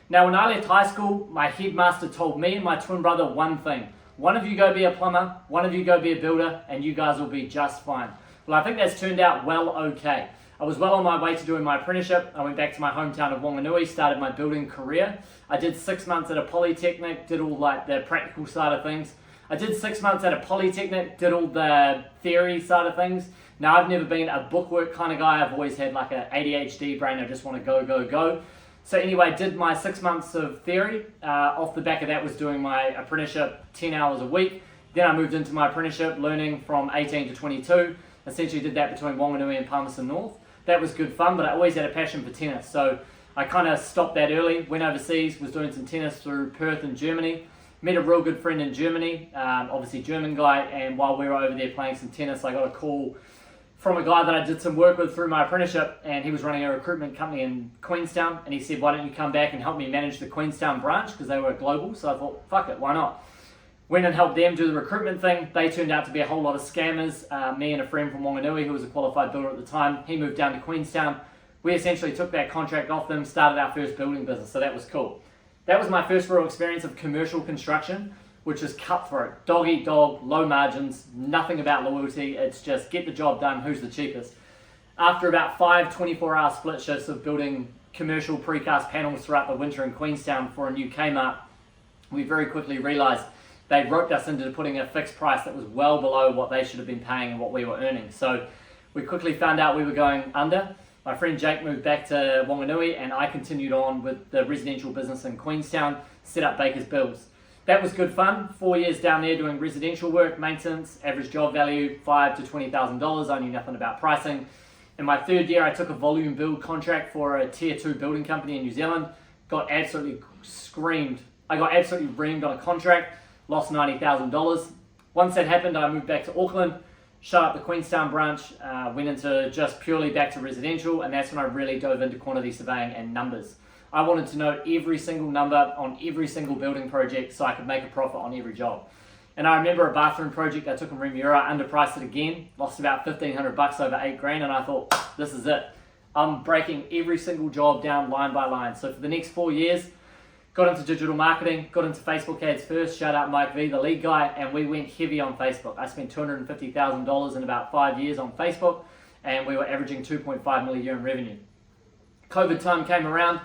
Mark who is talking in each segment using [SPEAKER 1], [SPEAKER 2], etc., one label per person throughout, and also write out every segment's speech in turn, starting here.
[SPEAKER 1] Now, when I left high school, my headmaster told me and my twin brother one thing. One of you go be a plumber, one of you go be a builder, and you guys will be just fine. Well, I think that's turned out well okay. I was well on my way to doing my apprenticeship. I went back to my hometown of Wanganui, started my building career. I did 6 months at a polytechnic, did all like the practical side of things. I did 6 months at a polytechnic, did all the theory side of things. Now, I've never been a bookwork kind of guy. I've always had like an ADHD brain. I just want to go, go, go. So anyway, I did my 6 months of theory. Off the back of that was doing my apprenticeship 10 hours a week. Then I moved into my apprenticeship, learning from 18 to 22. Essentially did that between Wanganui and Palmerston North. That was good fun, but I always had a passion for tennis. So I kind of stopped that early, went overseas, was doing some tennis through Perth in Germany. Met a real good friend in Germany, obviously German guy, and while we were over there playing some tennis, I got a call from a guy that I did some work with through my apprenticeship, and he was running a recruitment company in Queenstown, and he said, why don't you come back and help me manage the Queenstown branch, because they were global. So I thought, fuck it, why not? Went and helped them do the recruitment thing. They turned out to be a whole lot of scammers. Me and a friend from Wanganui, who was a qualified builder at the time, he moved down to Queenstown. We essentially took that contract off them, started our first building business, so that was cool. That was my first real experience of commercial construction, which is cutthroat, dog eat dog, low margins, nothing about loyalty. It's just get the job done, who's the cheapest. After about 5 24-hour split shifts of building commercial precast panels throughout the winter in Queenstown for a new Kmart, we very quickly realized they roped us into putting a fixed price that was well below what they should have been paying and what we were earning. So we quickly found out we were going under. My friend Jake moved back to Wanganui, and I continued on with the residential business in Queenstown, set up Baker's Builds. That was good fun. 4 years down there doing residential work, maintenance, average job value, $5,000 to $20,000. I knew nothing about pricing. In my third year, I took a volume build contract for a tier 2 building company in New Zealand. Got absolutely screamed. I got absolutely reamed on a contract. Lost $90,000. Once that happened, I moved back to Auckland, shut up the Queenstown branch, went into just purely back to residential, and that's when I really dove into quantity surveying and numbers. I wanted to know every single number on every single building project so I could make a profit on every job. And I remember a bathroom project I took in Remuera, underpriced it again, lost about $1,500 over $8,000, and I thought, this is it. I'm breaking every single job down line by line. So for the next 4 years, got into digital marketing, got into Facebook ads first, shout out Mike V, the lead guy, and we went heavy on Facebook. I spent $250,000 in about 5 years on Facebook, and we were averaging 2.5 million a year in revenue. COVID time came around,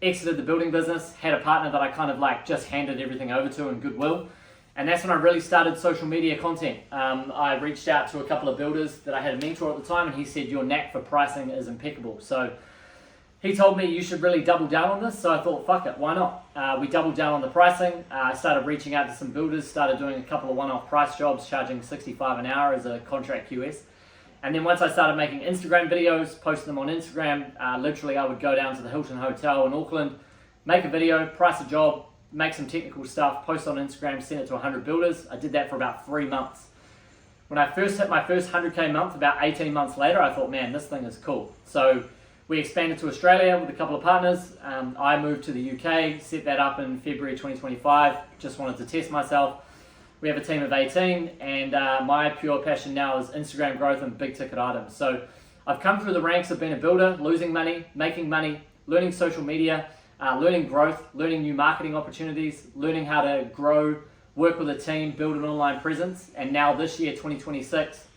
[SPEAKER 1] exited the building business, had a partner that I kind of like just handed everything over to in goodwill, and that's when I really started social media content. I reached out to a couple of builders that I had a mentor at the time, and he said, your knack for pricing is impeccable. So he told me you should really double down on this, so I thought, fuck it, why not? We doubled down on the pricing. I started reaching out to some builders, started doing a couple of one-off price jobs, charging $65 an hour as a contract QS. And then once I started making Instagram videos, posting them on Instagram, literally I would go down to the Hilton Hotel in Auckland, make a video, price a job, make some technical stuff, post on Instagram, send it to 100 builders. I did that for about 3 months. When I first hit my first 100K month, about 18 months later, I thought, man, this thing is cool. So we expanded to Australia with a couple of partners. I moved to the UK, set that up in February 2025. Just wanted to test myself. We have a team of 18, and my pure passion now is Instagram growth and big ticket items. So I've come through the ranks of being a builder, losing money, making money, learning social media, learning growth, learning new marketing opportunities, learning how to grow, work with a team, build an online presence, and now this year, 2026,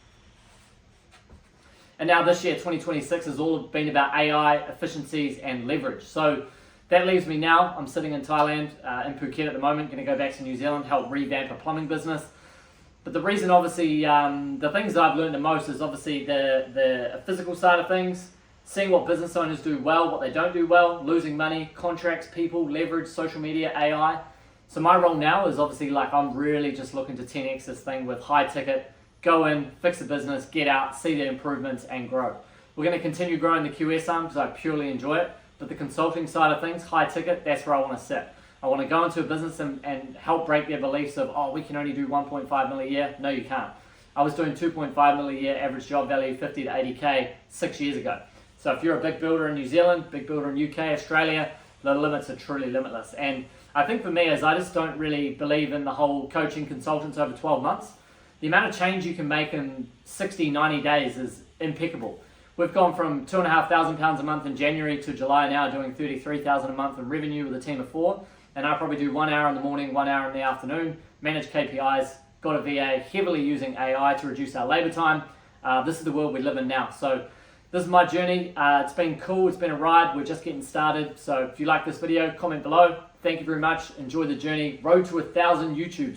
[SPEAKER 1] has all been about AI, efficiencies, and leverage. So that leaves me now. I'm sitting in Thailand, in Phuket at the moment, going to go back to New Zealand, help revamp a plumbing business. But the reason, obviously, the things that I've learned the most is obviously the physical side of things, seeing what business owners do well, what they don't do well, losing money, contracts, people, leverage, social media, AI. So my role now is obviously like I'm really just looking to 10x this thing with high ticket, go in, fix the business, get out, see the improvements, and grow. We're going to continue growing the QS arm because I purely enjoy it. But the consulting side of things, high ticket, that's where I want to sit. I want to go into a business and help break their beliefs of, oh, we can only do 1.5 million a year. No, you can't. I was doing 2.5 million a year, average job value 50 to 80K 6 years ago. So if you're a big builder in New Zealand, big builder in UK, Australia, the limits are truly limitless. And I think for me is I just don't really believe in the whole coaching consultants over 12 months. The amount of change you can make in 60, 90 days is impeccable. We've gone from £2,500 a month in January to July now, doing $33,000 a month in revenue with a team of 4. And I probably do 1 hour in the morning, 1 hour in the afternoon, manage KPIs, got a VA, heavily using AI to reduce our labor time. This is the world we live in now. So this is my journey. It's been cool. It's been a ride. We're just getting started. So if you like this video, comment below. Thank you very much. Enjoy the journey. Road to 1,000 YouTubes.